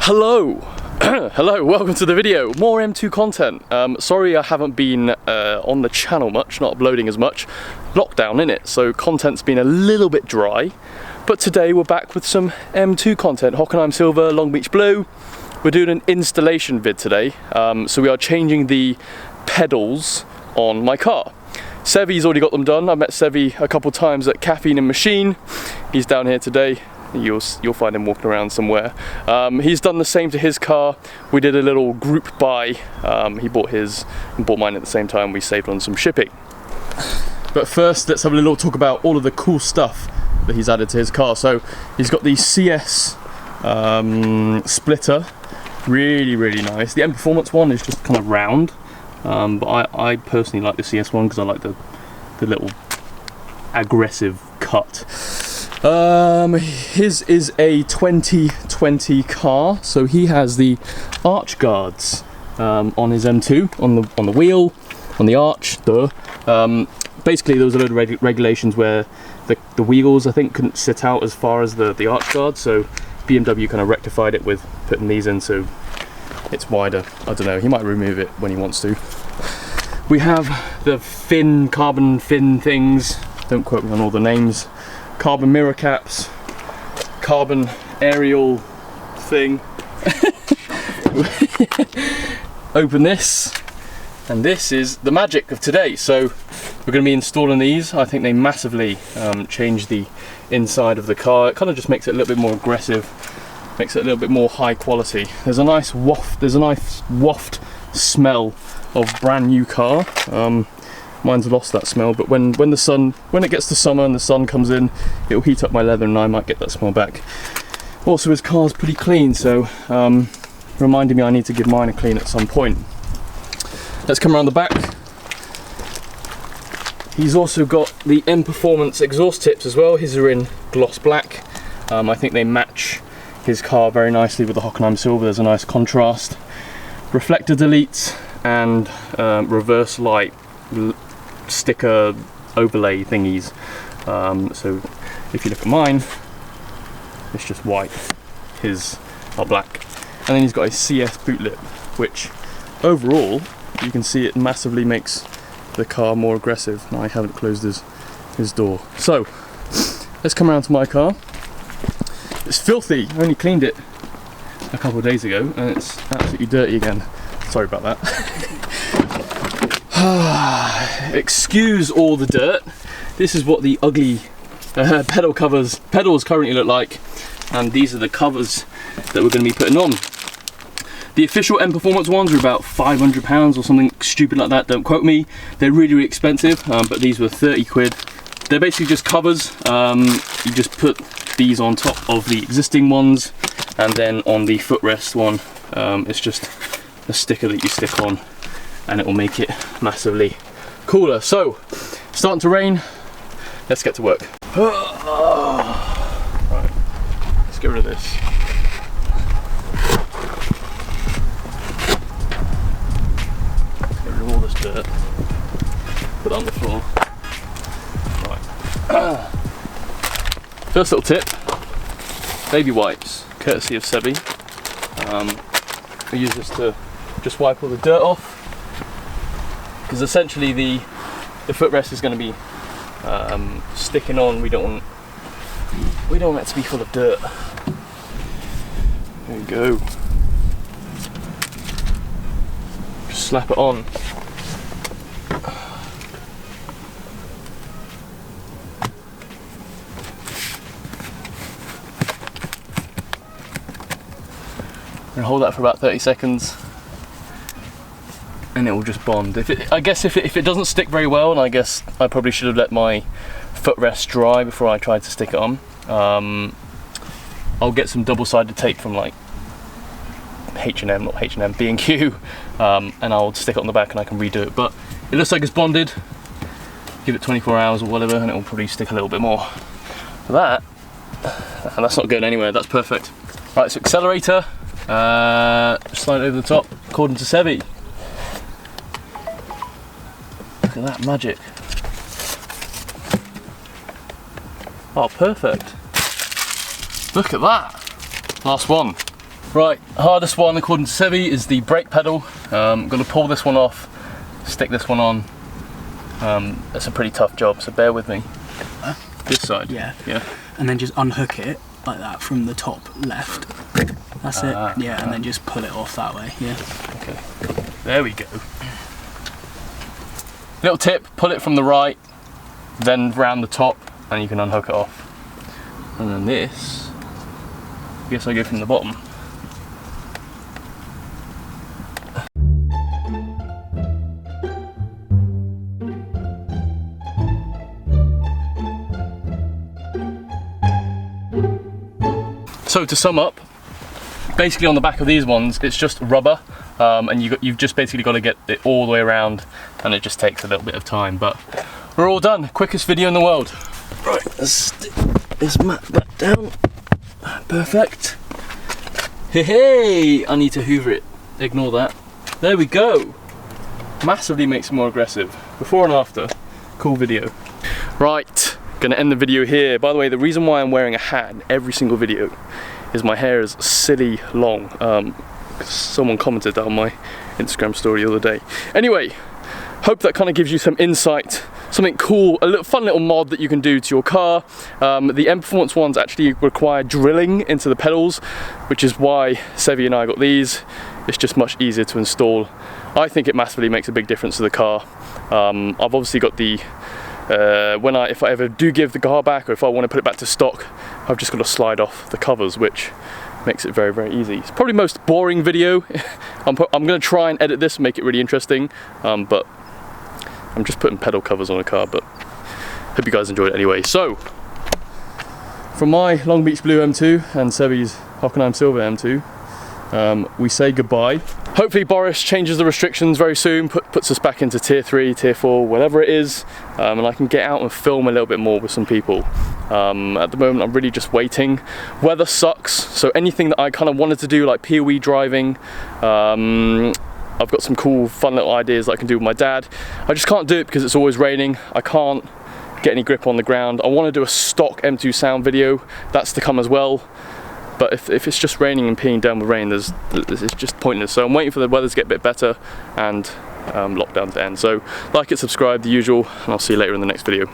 Hello! Hello, welcome to the video. More M2 content. Sorry I haven't been on the channel much, not uploading as much. Lockdown innit, so content's been a little bit dry. But today we're back with some M2 content. Hockenheim Silver, Long Beach Blue. We're doing an installation vid today. So we are changing the pedals on my car. Sevi's already got them done. I met Sevi a couple times at Caffeine and Machine. He's down here today. You'll find him walking around somewhere. He's done the same to his car. We did a little group buy. He bought his and bought mine at the same time. We saved on some shipping. But first, let's have a little talk about all of the cool stuff that he's added to his car. So he's got the CS splitter, really nice. The M Performance one is just kind of round. But I personally like the CS one because I like the little aggressive cut. His is a 2020 car, so he has the arch guards on his M2, on the wheel, on the arch. Basically, there was a load of regulations where the wheels, I think, couldn't sit out as far as the arch guard, so BMW kind of rectified it with putting these in, so it's wider. I don't know, he might remove it when he wants to. We have the carbon fin things, don't quote me on all the names, carbon mirror caps, carbon aerial thing. Open this, and this is the magic of today. So we're going to be installing these. I think they massively change the inside of the car. It kind of just makes it a little bit more aggressive, makes it a little bit more high quality. There's a nice waft smell of brand new car. Mine's lost that smell, but when it gets to summer and the sun comes in, it'll heat up my leather and I might get that smell back. Also, his car's pretty clean, so reminding me I need to give mine a clean at some point. Let's come around the back. He's also got the M Performance exhaust tips as well. His are in gloss black. I think they match his car very nicely with the Hockenheim Silver. There's a nice contrast. Reflector deletes and reverse light sticker overlay thingies. So if you look at mine, it's just white. His are black. And then he's got a CS boot lip, which overall you can see it massively makes the car more aggressive. Now I haven't closed his door. So let's come around to my car. It's filthy. I only cleaned it a couple of days ago and it's absolutely dirty again. Sorry about that. Excuse all the dirt. This is what the ugly pedals currently look like, and these are the covers that we're going to be putting on. The official M Performance ones are about £500 or something stupid like that, don't quote me. They're really expensive, but these were 30 quid. They're basically just covers. You just put these on top of the existing ones, and then on the footrest one, it's just a sticker that you stick on and it will make it massively cooler. So, starting to rain, let's get to work. Right, let's get rid of this. Let's get rid of all this dirt. Put it on the floor. Right. First little tip, baby wipes, courtesy of Sevi. I use this to just wipe all the dirt off, because essentially the footrest is going to be sticking on. We don't want it to be full of dirt. There we go. Just slap it on. And hold that for about 30 seconds. And it will just bond. I guess if it doesn't stick very well, and I guess I probably should have let my footrest dry before I tried to stick it on. I'll get some double-sided tape from like H&M, not H&M, B&Q, and I'll stick it on the back and I can redo it. But it looks like it's bonded. Give it 24 hours or whatever, and it will probably stick a little bit more. And that's not going anywhere. That's perfect. Right, so accelerator. Slide it over the top, according to Sevi. Look at that magic. Oh, perfect. Look at that. Last one. Right, hardest one according to Sevi is the brake pedal. I'm going to pull this one off, stick this one on. It's a pretty tough job, so bear with me. This side? Yeah. Yeah. And then just unhook it like that from the top left. That's it. Yeah, and then just pull it off that way. Yeah. Okay. There we go. Little tip, pull it from the right, then round the top, and you can unhook it off. And then this, I guess I go from the bottom. So to sum up, basically on the back of these ones, it's just rubber, and you've just basically got to get it all the way around, and it just takes a little bit of time, but we're all done. Quickest video in the world. Right, let's stick this mat back down. Perfect. Hey, I need to hoover it. Ignore that. There we go. Massively makes it more aggressive. Before and after. Cool video. Right, gonna end the video here. By the way, the reason why I'm wearing a hat in every single video is my hair is silly long. Someone commented that on my Instagram story the other day. Anyway, hope that kind of gives you some insight, something cool, a little fun little mod that you can do to your car. The M Performance ones actually require drilling into the pedals, which is why Sevi and I got these. It's just much easier to install. I think it massively makes a big difference to the car. I've obviously got the if I ever do give the car back, or if I want to put it back to stock, I've just got to slide off the covers, which makes it very, very easy. It's probably the most boring video. I'm going to try and edit this and make it really interesting, but I'm just putting pedal covers on a car, but hope you guys enjoyed it anyway. So, from my Long Beach Blue M2 and Sevi's Hockenheim Silver M2, we say goodbye. Hopefully Boris changes the restrictions very soon, puts us back into tier 3, tier 4, whatever it is, and I can get out and film a little bit more with some people. At the moment I'm really just waiting. Weather sucks, so anything that I kind of wanted to do, like POE driving, I've got some cool fun little ideas that I can do with my dad. I just can't do it because it's always raining. I can't get any grip on the ground. I want to do a stock M2 sound video, that's to come as well. But if it's just raining and peeing down with rain, it's just pointless. So I'm waiting for the weather to get a bit better and lockdown to end. So like it, subscribe, the usual, and I'll see you later in the next video.